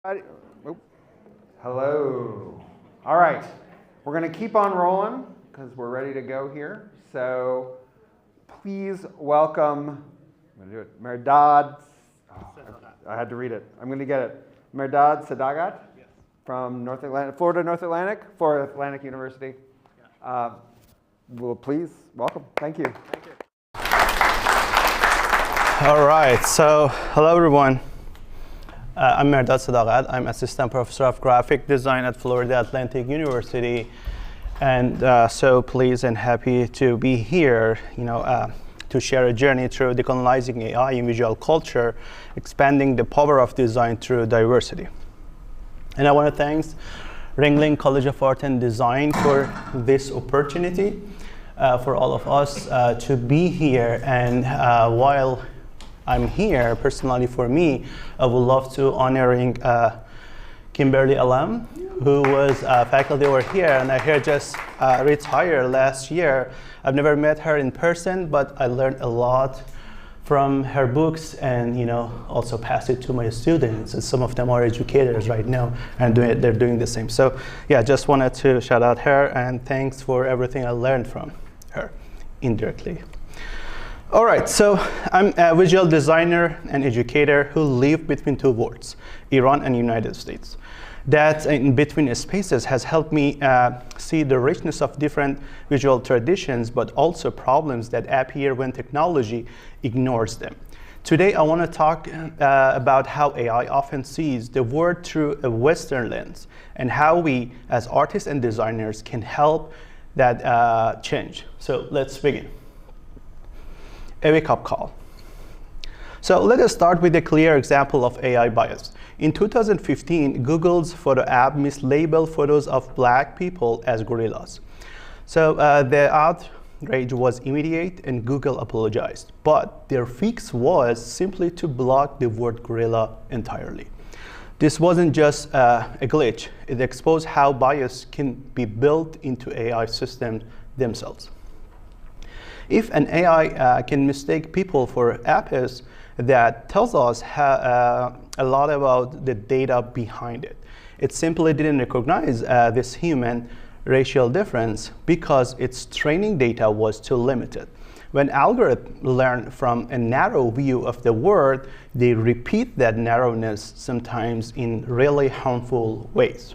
Oh. Hello. All right. We're going to keep on rolling because we're ready to go here. So please welcome, I'm going to do it, Mehrdad. Oh, I had to read it. I'm going to get it. Mehrdad Sedaghat from North Atlantic, Florida Atlantic University. Well, please welcome. Thank you. Thank you. All right. So hello, everyone. I'm Mehrdad Sedaghat. I'm Assistant Professor of Graphic Design at Florida Atlantic University. And so pleased and happy to be here, to share a journey through decolonizing AI in visual culture, expanding the power of design through diversity. And I want to thank Ringling College of Art and Design for this opportunity for all of us to be here. And while I'm here, personally for me, I would love to honoring Kimberly Alam, who was faculty over here, and I heard just retired last year. I've never met her in person, but I learned a lot from her books, and also passed it to my students. And some of them are educators right now, and they're doing the same. So yeah, just wanted to shout out her, and thanks for everything I learned from her indirectly. All right, so I'm a visual designer and educator who live between two worlds, Iran and United States. That in between spaces has helped me see the richness of different visual traditions, but also problems that appear when technology ignores them. Today, I want to talk about how AI often sees the world through a Western lens, and how we, as artists and designers, can help that change. So let's begin. A wake-up call. So let us start with a clear example of AI bias. In 2015, Google's photo app mislabeled photos of black people as gorillas. So the outrage was immediate, and Google apologized. But their fix was simply to block the word gorilla entirely. This wasn't just a glitch. It exposed how bias can be built into AI systems themselves. If an AI can mistake people for apes, that tells us a lot about the data behind it. It simply didn't recognize this human racial difference because its training data was too limited. When algorithms learn from a narrow view of the world, they repeat that narrowness sometimes in really harmful ways.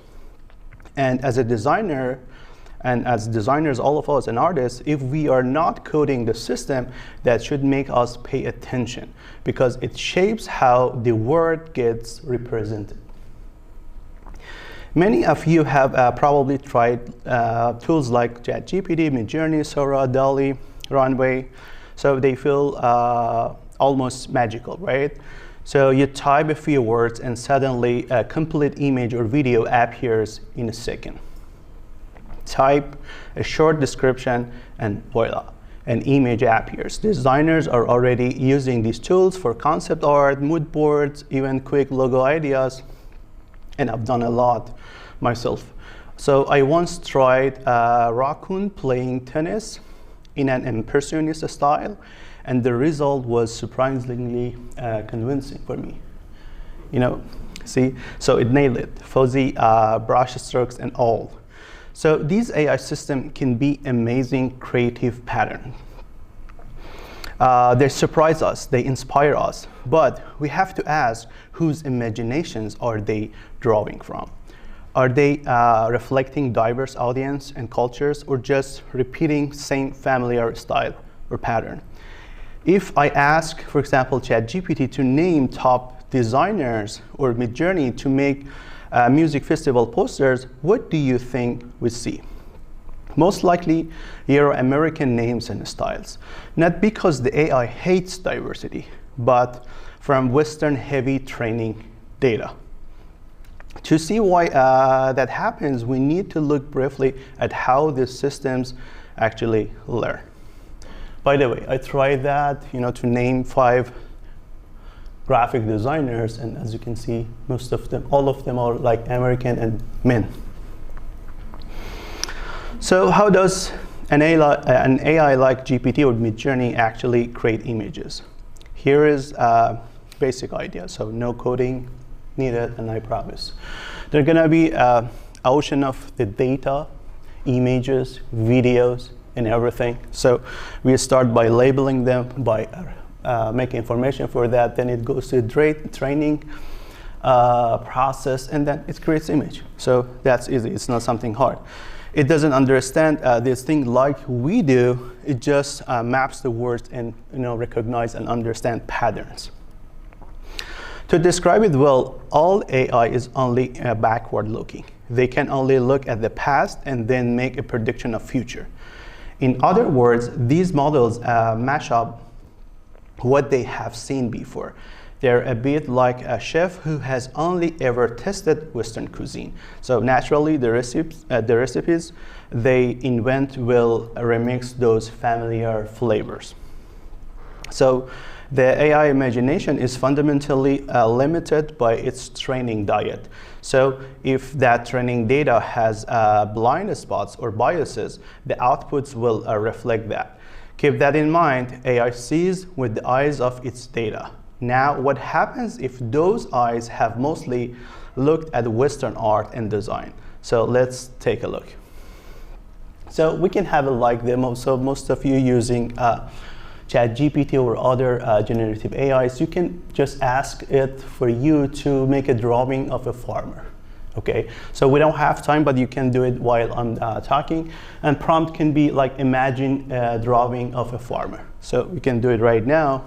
And as a designer, and as designers, all of us and artists, if we are not coding the system, that should make us pay attention, because it shapes how the world gets represented. Many of you have probably tried tools like ChatGPT, Midjourney, Sora, DALL-E, Runway. So they feel almost magical, right? So you type a few words and suddenly a complete image or video appears in a second. Type a short description and voila, an image appears. Designers are already using these tools for concept art, mood boards, even quick logo ideas, and I've done a lot myself. So I once tried a raccoon playing tennis in an impressionist style, and the result was surprisingly convincing for me. See, so it nailed it, fuzzy brush strokes and all. So these AI systems can be amazing creative patterns. They surprise us, they inspire us, but we have to ask, whose imaginations are they drawing from? Are they reflecting diverse audience and cultures, or just repeating same familiar style or pattern? If I ask, for example, ChatGPT to name top designers, or Midjourney to make music festival posters, what do you think we see? Most likely, Euro-American names and styles. Not because the AI hates diversity, but from Western-heavy training data. To see why that happens, we need to look briefly at how these systems actually learn. By the way, I tried that, to name 5 graphic designers, and as you can see, most of them, all of them are like American and men. So how does an AI like GPT or Midjourney actually create images? Here is a basic idea. So no coding, needed, and I promise. They're gonna be an ocean of the data, images, videos, and everything. So we start by labeling them, by making information for that, then it goes to training process, and then it creates image. So that's easy, it's not something hard. It doesn't understand this thing like we do, it just maps the words and recognize and understand patterns. To describe it well, all AI is only backward looking. They can only look at the past and then make a prediction of future. In other words, these models mash up what they have seen before. They're a bit like a chef who has only ever tested Western cuisine. So naturally, the recipes they invent will remix those familiar flavors. So the AI imagination is fundamentally limited by its training diet. So if that training data has blind spots or biases, the outputs will reflect that. Keep that in mind, AI sees with the eyes of its data. Now, what happens if those eyes have mostly looked at Western art and design? So let's take a look. So we can have a like demo. So most of you using ChatGPT or other generative AIs, you can just ask it for you to make a drawing of a farmer. Okay, so we don't have time, but you can do it while I'm talking. And prompt can be like, imagine a drawing of a farmer. So we can do it right now.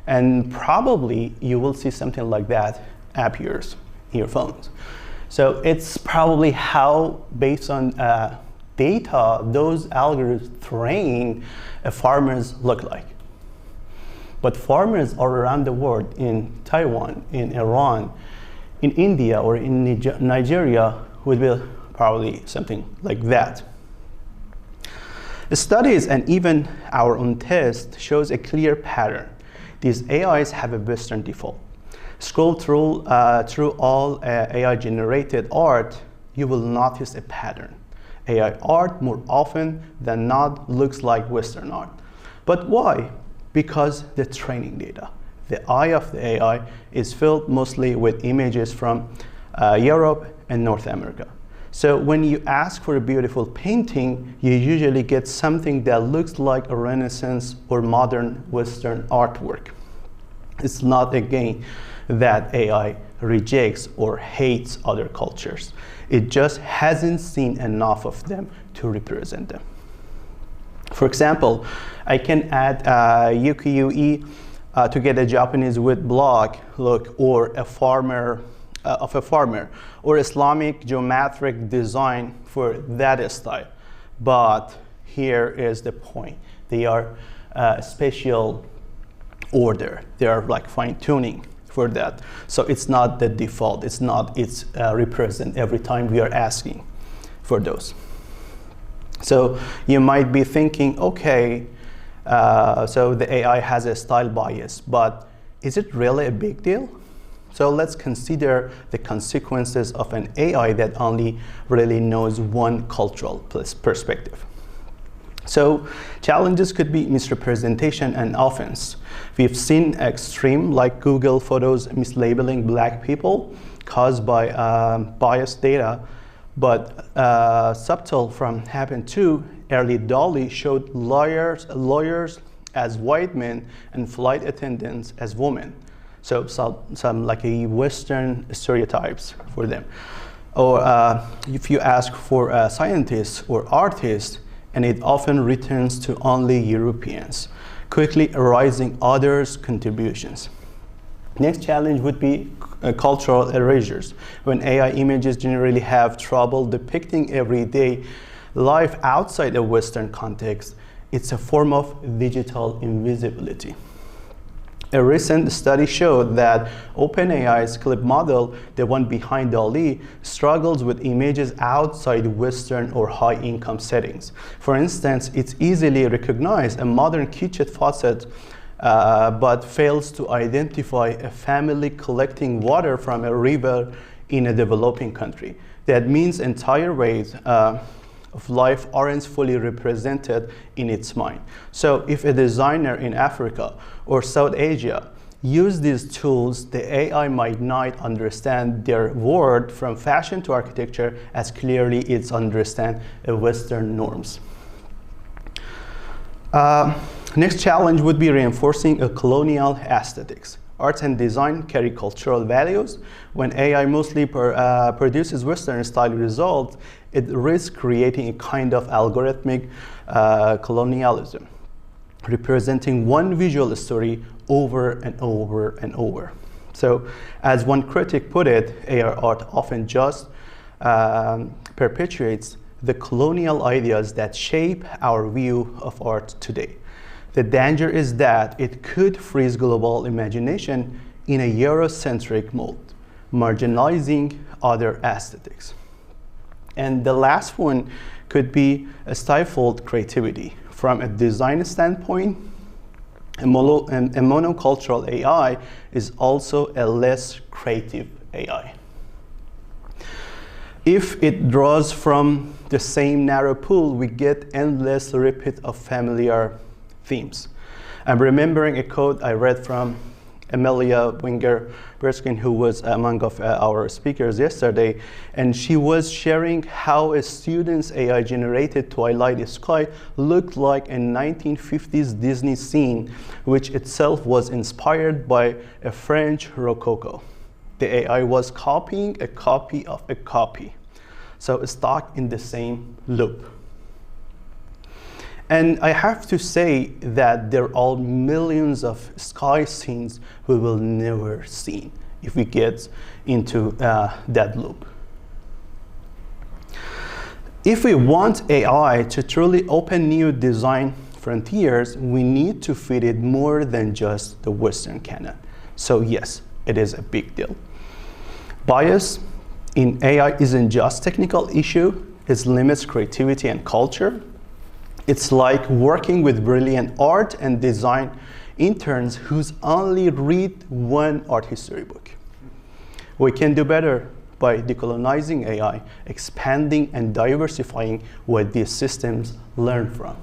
And probably you will see something like that appears in your phones. So it's probably how, based on data, those algorithms train farmers look like. But farmers all around the world, in Taiwan, in Iran, in India, or in Nigeria, would be probably something like that. The studies and even our own test shows a clear pattern. These AIs have a Western default. Scroll through all AI-generated art, you will notice a pattern. AI art, more often than not, looks like Western art. But why? Because the training data. The eye of the AI is filled mostly with images from Europe and North America. So when you ask for a beautiful painting, you usually get something that looks like a Renaissance or modern Western artwork. It's not, again, that AI rejects or hates other cultures. It just hasn't seen enough of them to represent them. For example, I can add ukiyo-e to get a Japanese wood block look, or a farmer, or Islamic geometric design for that style. But here is the point. They are special order. They are like fine-tuning for that. So it's not the default. It's not its represent every time we are asking for those. So you might be thinking, okay, so the AI has a style bias, but is it really a big deal? So let's consider the consequences of an AI that only really knows one cultural perspective. So challenges could be misrepresentation and offense. We've seen extreme, like Google Photos mislabeling Black people caused by biased data, but subtle from happened too. Early DALL-E showed lawyers as white men and flight attendants as women. So some like a Western stereotypes for them. Or if you ask for scientists or artists, and it often returns to only Europeans, quickly erasing others' contributions. Next challenge would be cultural erasures. When AI images generally have trouble depicting everyday life outside a Western context, it's a form of digital invisibility. A recent study showed that OpenAI's clip model, the one behind DALL-E, struggles with images outside Western or high-income settings. For instance, it's easily recognized a modern kitchen faucet, but fails to identify a family collecting water from a river in a developing country. That means entire ways of life aren't fully represented in its mind. So if a designer in Africa or South Asia use these tools, the AI might not understand their word from fashion to architecture as clearly it's understand Western norms. Next challenge would be reinforcing a colonial aesthetics. Art and design carry cultural values. When AI mostly produces Western style results, it risks creating a kind of algorithmic colonialism, representing one visual story over and over and over. So, as one critic put it, AI art often just perpetuates the colonial ideas that shape our view of art today. The danger is that it could freeze global imagination in a Eurocentric mode, marginalizing other aesthetics. And the last one could be a stifled creativity. From a design standpoint, a monocultural AI is also a less creative AI. If it draws from the same narrow pool, we get endless repeat of familiar themes. I'm remembering a quote I read from Amelia Winger-Berskin, who was among our speakers yesterday, and she was sharing how a student's AI-generated Twilight Sky looked like a 1950s Disney scene, which itself was inspired by a French Rococo. The AI was copying a copy of a copy, so stuck in the same loop. And I have to say that there are millions of sky scenes we will never see if we get into that loop. If we want AI to truly open new design frontiers, we need to feed it more than just the Western canon. So yes, it is a big deal. Bias in AI isn't just a technical issue, it limits creativity and culture. It's like working with brilliant art and design interns who only read one art history book. We can do better by decolonizing AI, expanding and diversifying what these systems learn from.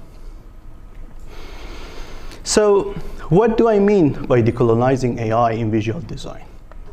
So, what do I mean by decolonizing AI in visual design?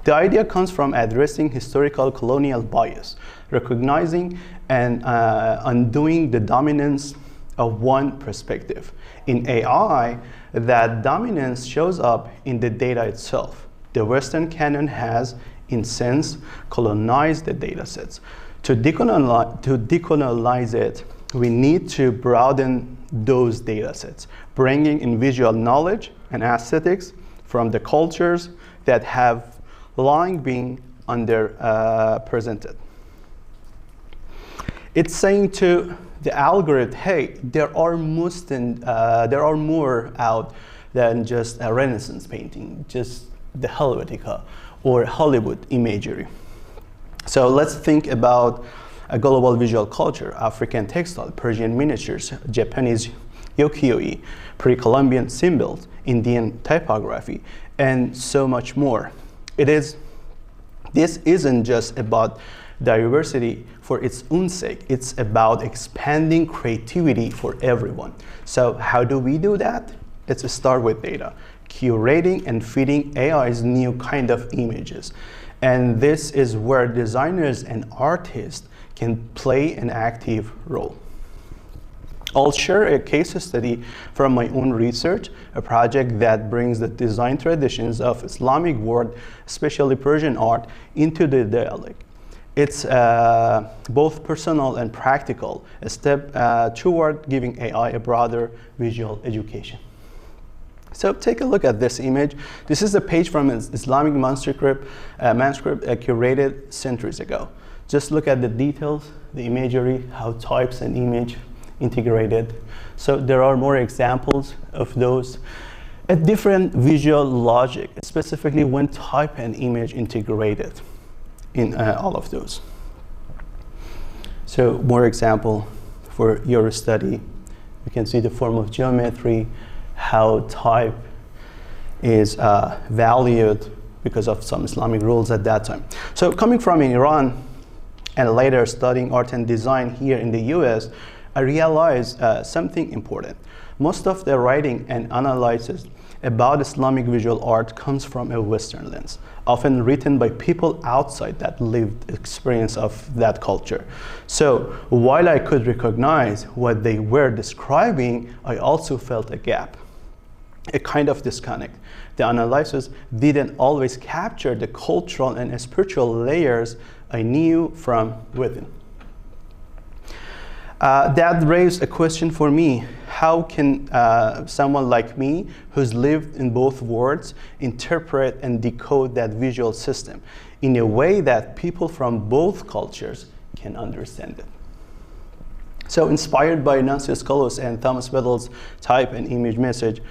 The idea comes from addressing historical colonial bias, recognizing and undoing the dominance of one perspective. In AI, that dominance shows up in the data itself. The Western canon has, in sense, colonized the data sets. To decolonize it, we need to broaden those data sets, bringing in visual knowledge and aesthetics from the cultures that have long been underrepresented. It's saying to the algorithm, hey, there are more out than just a Renaissance painting, just the Helvetica or Hollywood imagery. So let's think about a global visual culture: African textile, Persian miniatures, Japanese ukiyo-e, pre-Columbian symbols, Indian typography, and so much more. This isn't just about diversity for its own sake. It's about expanding creativity for everyone. So how do we do that? Let's start with data, curating and feeding AI's new kind of images. And this is where designers and artists can play an active role. I'll share a case study from my own research, a project that brings the design traditions of Islamic world, especially Persian art, into the dialect. It's both personal and practical, a step toward giving AI a broader visual education. So take a look at this image. This is a page from an Islamic manuscript curated centuries ago. Just look at the details, the imagery, how types and image integrated. So there are more examples of those. A different visual logic, specifically when type and image integrated in all of those. So more example for your study. You can see the form of geometry, how type is valued because of some Islamic rules at that time. So coming from Iran and later studying art and design here in the US, I realized something important. Most of the writing and analysis about Islamic visual art comes from a Western lens, often written by people outside that lived experience of that culture. So while I could recognize what they were describing, I also felt a gap, a kind of disconnect. The analysis didn't always capture the cultural and spiritual layers I knew from within. That raised a question for me. How can someone like me, who's lived in both worlds, interpret and decode that visual system in a way that people from both cultures can understand it? So inspired by Nancy Scalos and Thomas Beddle's Type and Image Message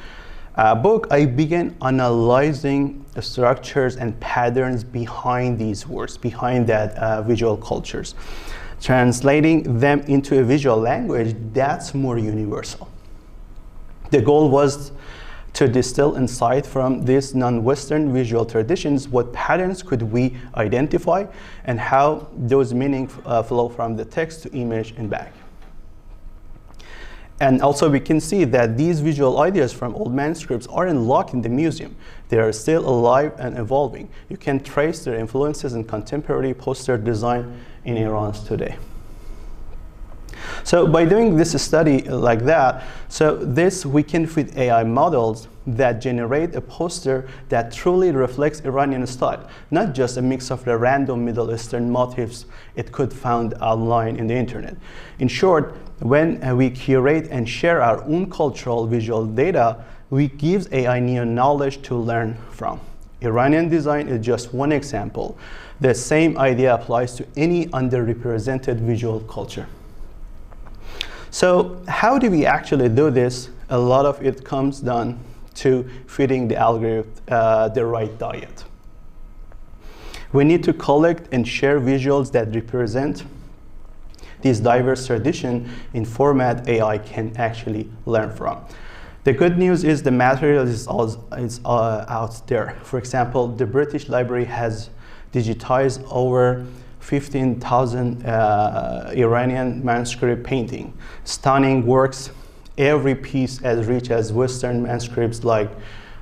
book, I began analyzing the structures and patterns behind these words, behind that visual cultures, translating them into a visual language that's more universal. The goal was to distill insight from these non-Western visual traditions. What patterns could we identify, and how those meanings flow from the text to image and back. And also we can see that these visual ideas from old manuscripts aren't locked in the museum. They are still alive and evolving. You can trace their influences in contemporary poster design in Iran today. So by doing this study like that, we can fit AI models that generate a poster that truly reflects Iranian style, not just a mix of the random Middle Eastern motifs it could find online in the internet. In short, when we curate and share our own cultural visual data, we give AI new knowledge to learn from. Iranian design is just one example. The same idea applies to any underrepresented visual culture. So how do we actually do this? A lot of it comes down to feeding the algorithm the right diet. We need to collect and share visuals that represent these diverse traditions in format AI can actually learn from. The good news is the material is out there. For example, the British Library has digitized over 15,000 Iranian manuscript painting. Stunning works, every piece as rich as Western manuscripts like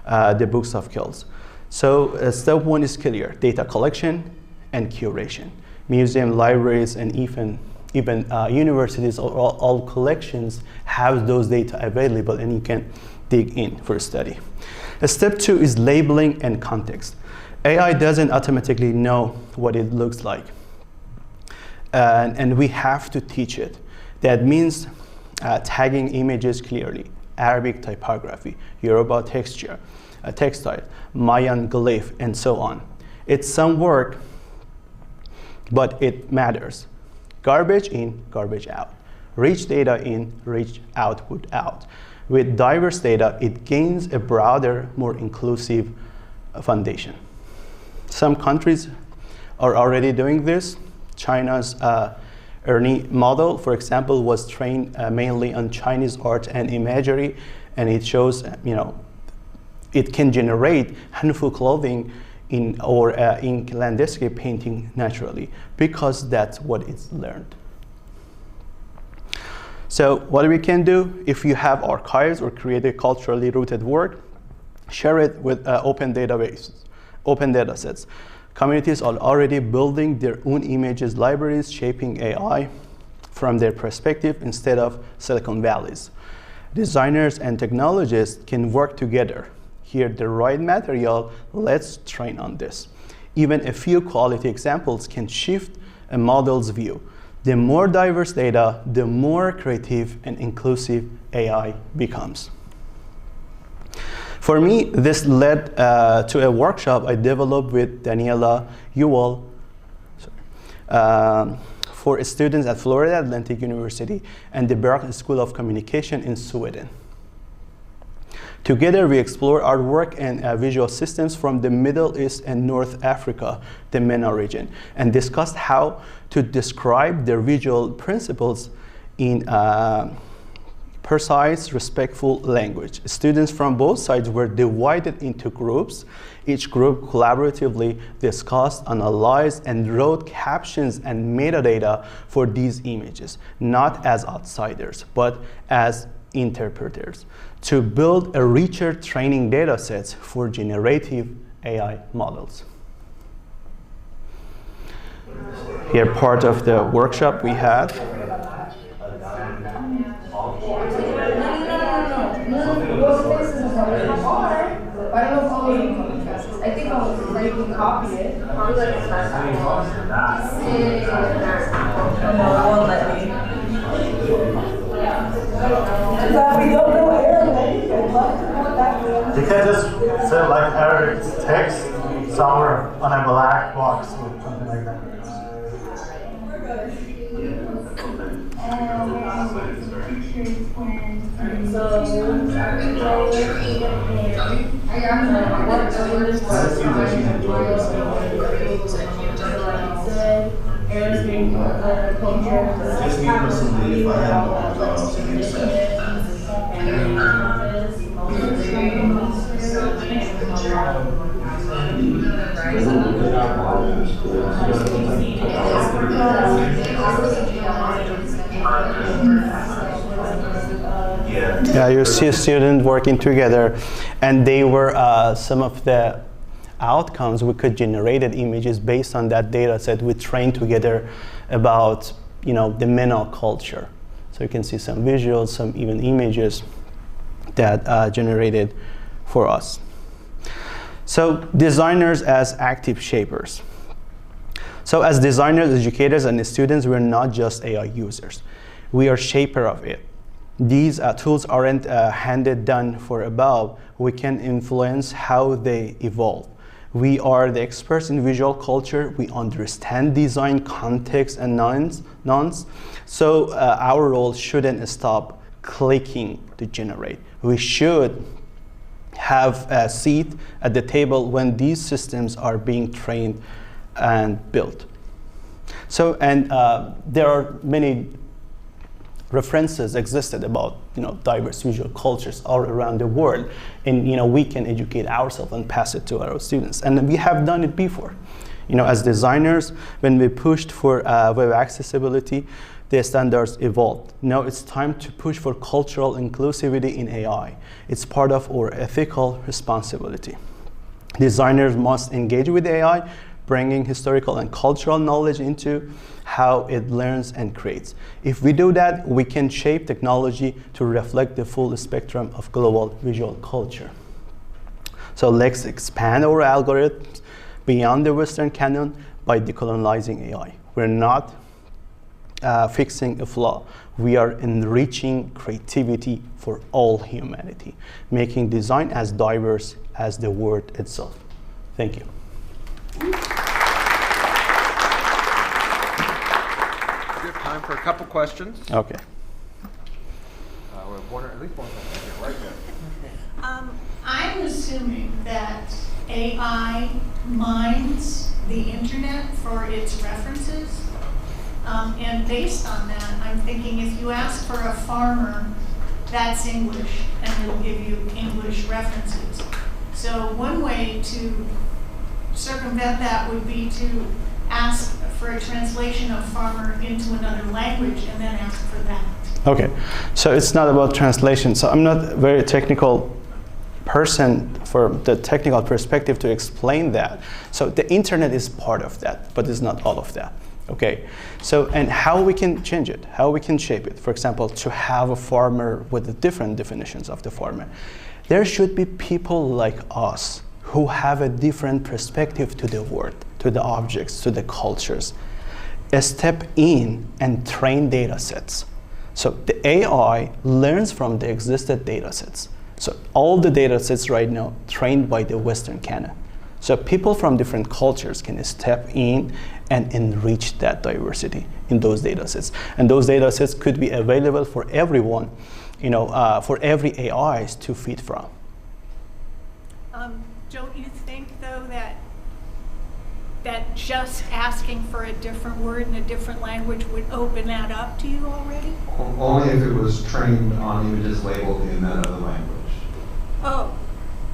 the Books of Kells. So step one is clear: data collection and curation. Museum, libraries, and even universities or all collections have those data available, and you can dig in for a study. Step two is labeling and context. AI doesn't automatically know what it looks like, and we have to teach it. That means tagging images clearly, Arabic typography, Yoruba texture, textile, Mayan glyph, and so on. It's some work, but it matters. Garbage in, garbage out. Rich data in, rich output out. With diverse data, it gains a broader, more inclusive foundation. Some countries are already doing this. China's ERNI model, for example, was trained mainly on Chinese art and imagery, and it shows, it can generate handful clothing in landscape painting naturally, because that's what it's learned. So what we can do, if you have archives or create a culturally rooted work, share it with open databases, open data sets. Communities are already building their own images libraries, shaping AI from their perspective instead of Silicon Valley's. Designers and technologists can work together. Here, the right material, let's train on this. Even a few quality examples can shift a model's view. The more diverse data, the more creative and inclusive AI becomes. For me, this led to a workshop I developed with Daniela Ewell for students at Florida Atlantic University and the Berkeley School of Communication in Sweden. Together, we explore artwork and visual systems from the Middle East and North Africa, the MENA region, and discussed how to describe their visual principles in precise, respectful language. Students from both sides were divided into groups. Each group collaboratively discussed, analyzed, and wrote captions and metadata for these images, not as outsiders, but as interpreters to build a richer training data sets for generative AI models. Here, part of the workshop we had. I don't know if all of them come in classes. I think all of them, like, you can copy it. No, it won't let me. We don't know Arabic. You can just say like Arabic text somewhere on a black box or something like that. Yeah, you see students working together, and they were some of the outcomes. We could generated images based on that data set. We trained together about the monoculture. So you can see some visuals, some even images that generated for us. So designers as active shapers. So as designers, educators, and students, we're not just AI users. We are shaper of it. These tools aren't handed down for above. We can influence how they evolve. We are the experts in visual culture. We understand design, context, and nouns. So our role shouldn't stop clicking to generate. We should have a seat at the table when these systems are being trained and built. So, and there are many references existed about diverse visual cultures all around the world, and we can educate ourselves and pass it to our students, and we have done it before. As designers, when we pushed for web accessibility, the standards evolved. Now it's time to push for cultural inclusivity in AI. It's part of our ethical responsibility. Designers must engage with AI, bringing historical and cultural knowledge into how it learns and creates. If we do that, we can shape technology to reflect the full spectrum of global visual culture. So let's expand our algorithms beyond the Western canon by decolonizing AI. We're not fixing a flaw. We are enriching creativity for all humanity, making design as diverse as the word itself. Thank you. Time for a couple questions. Okay. We have one, at least one question here, right there. I'm assuming that AI mines the internet for its references. And based on that, I'm thinking if you ask for a farmer, that's English, and it'll give you English references. So one way to circumvent that would be to ask for a translation of farmer into another language and then ask for that. Okay, so it's not about translation. So I'm not a very technical person for the technical perspective to explain that. So the internet is part of that, but it's not all of that. Okay, so and how we can change it, how we can shape it. For example, to have a farmer with the different definitions of the farmer. There should be people like us who have a different perspective to the world, to the objects, to the cultures. Step in and train data sets. So the AI learns from the existing data sets. So all the data sets right now trained by the Western canon. So people from different cultures can step in and enrich that diversity in those data sets. And those data sets could be available for everyone, for every AIs to feed from. Don't you think, though, that just asking for a different word in a different language would open that up to you already? Only if it was trained on images labeled in that other language. Oh.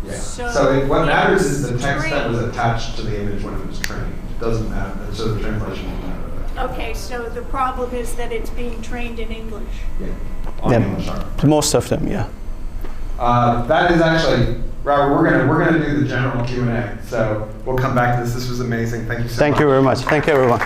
Yeah. So what matters is the text that was attached to the image when it was trained. It doesn't matter. So the translation won't matter. Okay, so the problem is that it's being trained in English. Yeah. on Yeah. English art. Most of them, yeah. That is actually, Robert, we're gonna do the general Q&A. So we'll come back to this. This was amazing. Thank you so much. Thank you very much. Thank you, everyone.